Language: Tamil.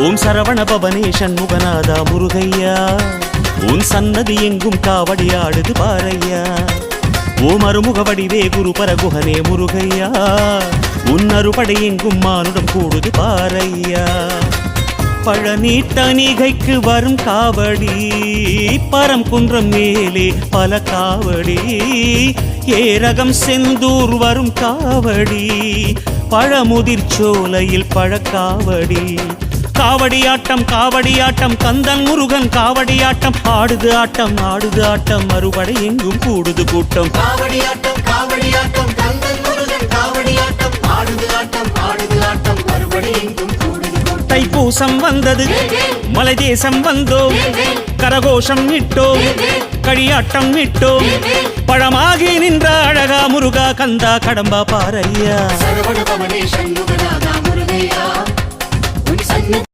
ஓம் சரவண பவனே சண்முகநாதா முருகையா, உன் சன்னதி எங்கும் காவடி ஆடுது பாரையா. ஓம் அருமுக வடிவே குரு பரகுஹனே முருகையா, உன் அறுபடை எங்கும் மானுடம் கூடுது பாரையா. பழநீட்ட நீகைக்கு வரும் காவடி, பரம் குன்றம் மேலே பல காவடி. ஏரகம் செந்தூர் வரும் காவடி, பழமுதிர் சோலையில் பழக்காவடி. காவடியாட்டம் காவடியாட்டம் கந்தன் முருகன் காவடியாட்டம். ஆடுது ஆட்டம் ஆடுது ஆட்டம் மறுபடை எங்கும் கூடுது கூட்டம். காவடியாட்டம் காவடியாட்டம் கந்தன் முருகன் காவடியாட்டம். ஆடுது ஆட்டம் ஆடுது ஆட்டம் மறுபடை எங்கும் கூடுது கூட்டம். தைப்பூசம் வந்தது மலை தேசம் வந்தோம், கரகோஷம் இட்டோம் களியாட்டம் இட்டோம். பழமாகி நின்ற அழகா முருகா கந்தா கடம்பா பாரையா. சரவண பவனே சண்முகநாதா முருகையா, உன் சன்னதி